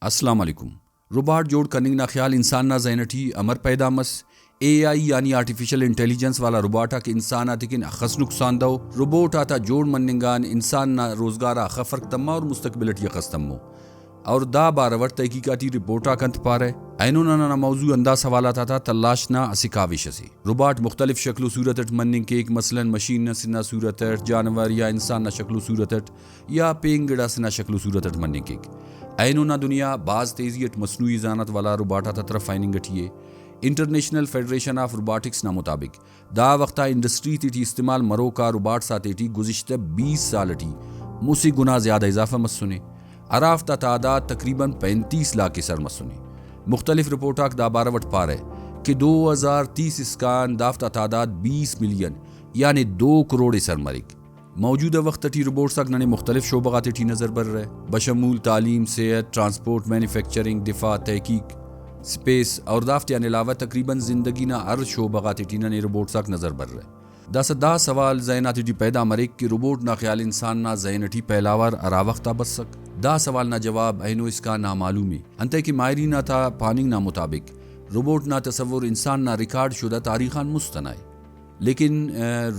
السلام علیکم. روباٹ جوڑ کننگ نا خیال انسان نا ذہنٹی امر پیدا مس اے آئی یعنی آرٹیفیشل انٹیلیجنس والا روباٹا کہ انسان آتے کن اخص نقصان دو روبوٹ آتا جوڑ مننگان انسان نا روزگار آخا فرق تما اور مستقبلت یخص تمو اور دا باراور تحقیقاتی رپورٹا کنت پارے اینو نا موضوع انداز سوالات آتا تلاشنا اسی کاوش سے روباٹ مختلف شکل و صورت مننگ کے ایک مثلا مشین نہ سنا صورت جانور یا انسان نہ شکل و صورت یا پینگڑا سنا شکل و صورت مننگ کے اینو نا دنیا بعض تیزیت مصنوعی ذہانت والا روباٹا تا طرف فائننگ اٹھیے انٹرنیشنل فیڈریشن آف روباٹکس نا مطابق دا وقتا انڈسٹری تی استعمال مرو کا روباٹ ساتے ٹی گزشتہ 20 سال ٹی موسی گنا زیادہ اضافہ مسنے عرافتا تعداد تقریباً 35 لاکھ سر مسنے مختلف رپورٹاک دا باروٹ پارے کہ 2030 اسکان دافتا تعداد 20 ملین یعنی 2 کروڑ سر مرک موجودہ وقت ٹی روبوٹس اگننے مختلف شعبات ٹی نظر بر رہے بشمول تعلیم صحت ٹرانسپورٹ مینوفیکچرنگ دفاع تحقیق سپیس اور دافتیان علاوہ تقریباً زندگی نا ہر شعبات ٹی نے روبوٹس اگ نظر بر رہے دا سوال ذہنات ٹی پیدا مرک کہ روبوٹ نا خیال انسان نا ذہن ٹی پہلاور ارا وقتا بس سک دا سوال نا جواب اینو اس کا نامعلومی انتے کہ ماہرین تھا پاننگ نا مطابق روبوٹ نا تصور انسان نا ریکارڈ شدہ تاریخان مستنائے لیکن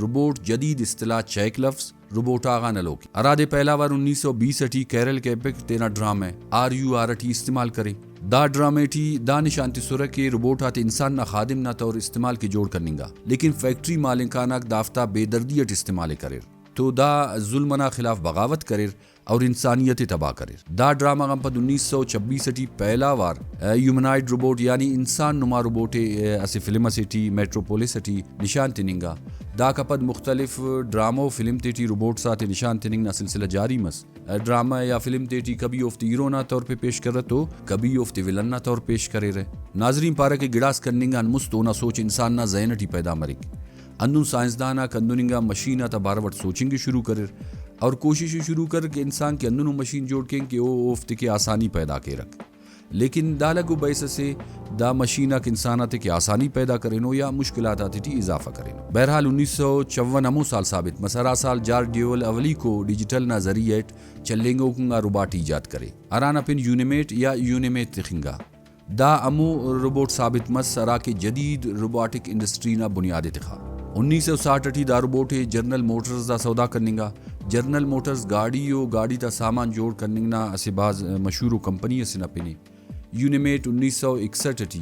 روبوٹ جدید اصطلاح چیک لفظ روبوٹ آغا نلوکی ارادے پہلاور 1920 ٹی کیرل کے ایپک تینا ڈرامے RUR ٹی استعمال کرے دا ڈرامے ٹی دا نشانتی سورہ کے روبوٹ آتے انسان نا خادم نا طور استعمال کی جوڑ کرنگا لیکن فیکٹری مالکانک دافتہ بے دردیت استعمال کرے تو دا ظلمنا خلاف بغاوت کرے اور انسانیت تباہ کرے دا ڈرامہ غم پد 1926 ٹی پہلا وار ہیومنائڈ روبوٹ یعنی انسان نما روبوٹ اسی فلم ٹی میٹروپولس ٹی نشان تننگا دا کپد مختلف ڈرامو فلم ٹی روبوٹ ساتھ نشان تننگ نا سلسلہ جاری مس ڈرامہ یا فلم ٹی کبھی افت ہیرو نا طور پہ پیش کر تو کبھی افت ولن نا طور پیش کرے رہے ناظرین پارا کے گڑاس کرننگان مستو نا سوچ انسان نا ذہن ٹی پیدا مرک اندون سائنسدانا کندوننگا مشینہ تا باروٹ سوچنگ شروع کرے اور کوشش شروع کر کہ انسان کے اندونوں مشین جوڑ کے کہ وہ افت کے آسانی پیدا کے رکھ لیکن دالگو بیس سے دا مشینہ کے انسانات کے آسانی پیدا کرینو یا مشکلات آتی تھی اضافہ کرینو بہرحال 1954 امو سال ثابت مسرا سال جار ڈیول اولی کو ڈیجیٹل نا ذریعیت چلنگو کنگا روباٹ ایجاد کرے ارانا پن یونیمیٹ یا یونیمیٹ تخنگا دا امو روبوٹ ثابت مس سرا کے جدید روباٹک انڈسٹری نا بنیاد تخا 1960 ٹی دا روبوٹ جنرل موٹرز دا سودا کرنگا جنرل موٹرز گاڑی تا سامان جوڑ کرنگنا اسے بعض مشہور کمپنی سے نہ پینی یونیمیٹ 1961 ٹی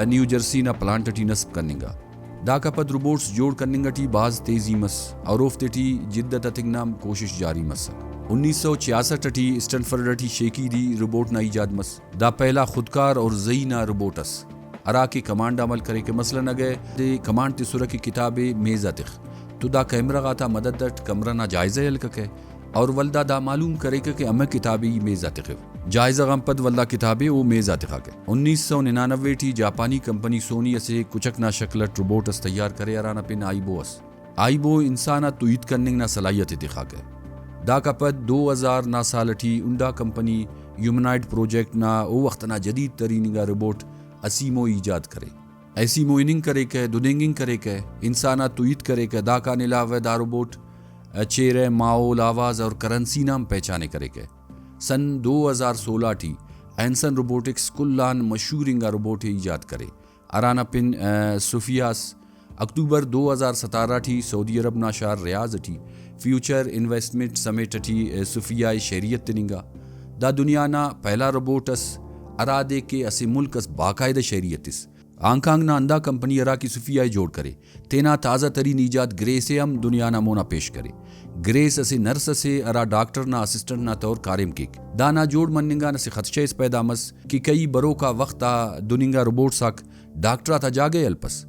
نیو جرسی نا پلانٹ ٹی نصب کرنگا دا کا پد روبوٹس جوڑ کرنگا ٹی بعض تیزی مس اور افت ٹی جدت اتنگنام کوشش جاری مس 1966 ٹی اسٹنفرڈ ٹی شیکی دی روبوٹ نا ایجاد مس دا پہلا خودکار اور زئی نا روبوٹس ارا کی کمانڈ عمل کرے کہ مثلا نگے دے کمانڈ تی سورہ کی کتاب میزہ تخ تو دا کیمرہ غاتا مدد دٹ کمرہ نا جائزہ یلکے اور ولدہ دا معلوم کرے کہ ہمیں کتابی میزہ تخ جائزہ غم پد ولدہ کتابی وہ میزہ تخا کے 1999 ٹی جاپانی کمپنی سونی اسے کچک نا شکلت روبوٹس تیار کرے ارانا پن آئی بو انسانا توید کرنگ نا صلاحیت تخا کے دا کا پد 2000 نا سال ٹی انڈا کمپنی ہیومنائڈ پروجیکٹ نا او وقت نا جدید ترینگا روبوٹ اسیمو ایجاد کرے ایسی موئننگ کرے کہ دودنگنگ کرے کہ انسانا توید کرے کہ دا کا علاوہ دا روبوٹ چہرے ماحول آواز اور کرنسی نام پہچانے کرے کہ سن 2016 ٹی اینسن روبوٹکس کلان مشہورنگا روبوٹ ایجاد کرے ارانا پن سوفیاس اکتوبر 2017 ٹی سعودی عرب نا شہر ریاض ٹی فیوچر انویسٹمنٹ سمیٹ ٹی سوفیائی شہریت تننگا دا دنیا نا پہلا روبوٹس ارادے کے اسے ملک اس باقاعدہ شہریتس آنکھانگ نا اندہ کمپنی ارا کی صوفیائی جوڑ کرے تینا تازہ ترین ایجاد گریس ہم دنیا نا مونا پیش کرے گریس اسے نرس اسے ارا ڈاکٹر نا اسسٹنٹ نا طور کارم کیک دانا جوڑ مننگا نسے خدشہ اس پیدا مس کہ کئی برو کا وقت دننگا روبوٹ ساک ڈاکٹرہ تا جاگے الپس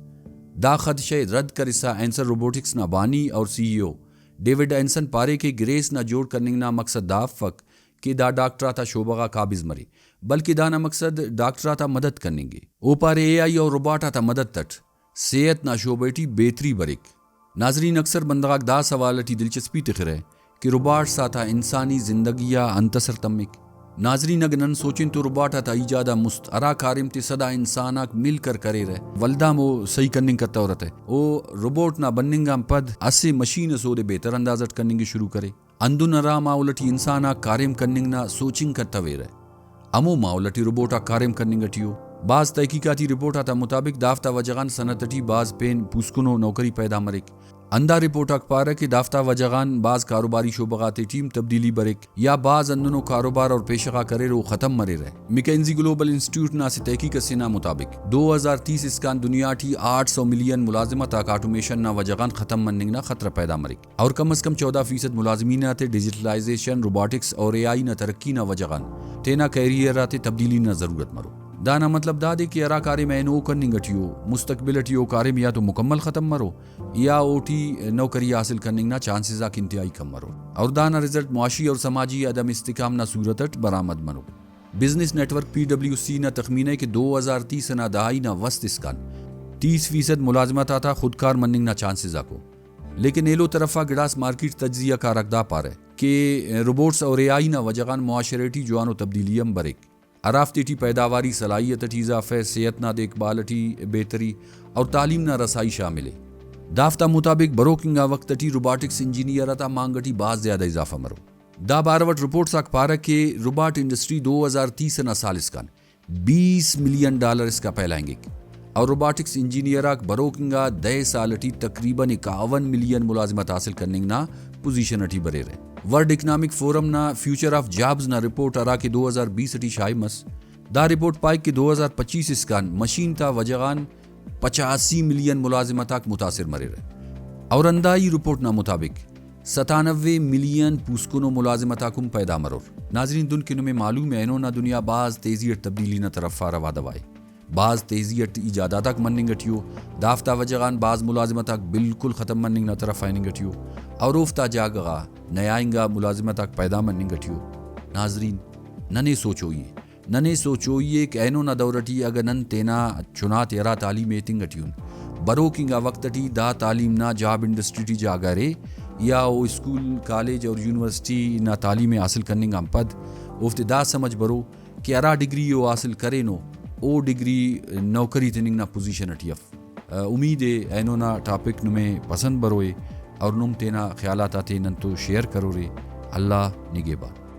دا خدشہ رد کرسا اینسر روبوٹکس نا بانی اور CEO ڈیوڈ اینسن پارے کے گریس نا جوڑ کرنگ نا مقصد دا فک کہ دا ڈاکٹرہ تا شعبہ قابض مرے بلکہ دانا مقصد ڈاکٹرہ تا مدد کرنے گے او پارے AI اور روباٹا تا مدد تٹ صحت نا شعبہ ٹی بہتری برک ناظرین اکثر بندگاک دا سوال ٹی دلچسپی تخرے کہ روباٹ ساتا انسانی زندگی یا انتصر تمک ناظرین اگنن سوچن تو روباٹا تا ایجادہ مست ارا کارم تی صدا انساناک مل کر کرے رہے ولدہ مو صحیح کرننگ کرتا ہوتا ہے او روبوٹ نا بننگا پد اسے مشین سو دے بہتر اندازت کرننگ شروع کرے اندو نرا ماولٹی انسانا کارم کرننگ نا سوچنگ کرتا وے رہے امو ماولٹی روبوٹا کارم کرننگ اٹیو بعض تحقیقاتی رپورٹا تا مطابق دافتا وجغان سنتٹی بعض پین پوسکنو نوکری پیدا مرک اندا رپورٹ پارا کہ دافتا وجغان بعض کاروباری شعبغات ٹیم تبدیلی برک یا بعض اندنو کاروبار اور پیشغا کرے رو ختم مرے رہے. میکنزی گلوبل انسٹیٹیوٹ نا سے تحقیق سینا مطابق 2030 اسکان دنیا ٹھی 800 ملین ملازمت آٹومیشن نا وجغان ختم مننگ نا خطرہ پیدا مرک اور کم از کم 14% ملازمین تے ڈیجیٹلائزیشن روبوٹکس اور اے آئی نا ترقی نا وجغان تینا کیریئر تے تبدیلی نا ضرورت مرو. دانا مطلب دا دے کہ ارا کارے میں نو کرننگ اٹیو مستقبلٹیو کارے میں یا تو مکمل ختم مرو یا اوٹی نوکری حاصل کرننگ نا چانسز آک انتہائی کم مرو اور دانا رزلٹ معاشی اور سماجی عدم استحکام نا صورتٹ برآمد منو. بزنس نیٹ ورک PwC نا تخمینہ کہ 2030 نا دہائی نا وسط اسکان 30% ملازمت آتا خودکار مننگ نا چانسز آکو لیکن ایلو طرفا گڑاس مارکیٹ تجزیہ کا رکھدا پا رہے کہ روبوٹس اور اے آئی نا وجغان معاشرتی جوانو تبدیلیم بریک ارافتی پیداواری صلاحیت اضافہ صحت نہ دیکھ بھال بہتری اور تعلیم نہ رسائی شامل ہے. دافتہ مطابق بروکنگا وقت روبوٹکس انجینئر تا مانگٹی بعض زیادہ اضافہ مرو دا باروٹ رپورٹ ساک پارا کہ روبوٹ انڈسٹری 2030 نا سال اس کا $20 ملین اس کا پہلائیں گے اور روبوٹکس انجینئر بروکنگا 10 سالٹی تقریباً 51 ملین ملازمت حاصل کرنے نا پوزیشن اٹھی برے رہے. ورلڈ اکنامک فورم نا فیوچر آف جابز نا رپورٹ ارا کہ 2020 اٹھی شائع مس دا رپورٹ پائے کہ 2025 اس کا مشین تا وجغان 85 ملین ملازمتاک متاثر مرے رہے اور اندائی رپورٹ نا مطابق 97 ملین پوسکنو ملازمتاکم پیدا مرور. ناظرین دن کنو میں معلوم ہے انہوں نا دنیا بعض تیزیت تبدیلی نا طرف روا دوائے بعض تیزیت ایجاداتاک مننگ اٹیو دافتہ وجغان بعض ملازمتاک بالکل ختم مننگ نا طرف آئننگ اٹیو اور اوفتا جاگا نیائنگا ملازمتاک پیدا مننگ اٹیو. ناظرین ننے سوچوئیے کہ اینو نا دورٹی اگر نن تینا چنا تیرا تعلیم ایتنگ اٹیون بروکنگا وقتٹی دا تعلیم نا جاب انڈسٹری ٹی جاگا رے یا او اسکول کالج اور یونیورسٹی نا تعلیم حاصل کرنے گا پد اوفتے دا سمجھ برو کہ ارا ڈگری او حاصل کرے نو او ڈگری نوکری تننگ نا پوزیشن اٹیف. امید ہے اینو نا ٹاپک نمیں پسند بروئے اور نم تینا خیالات آتے نن تو شیئر کرو رے. اللہ نگہبان.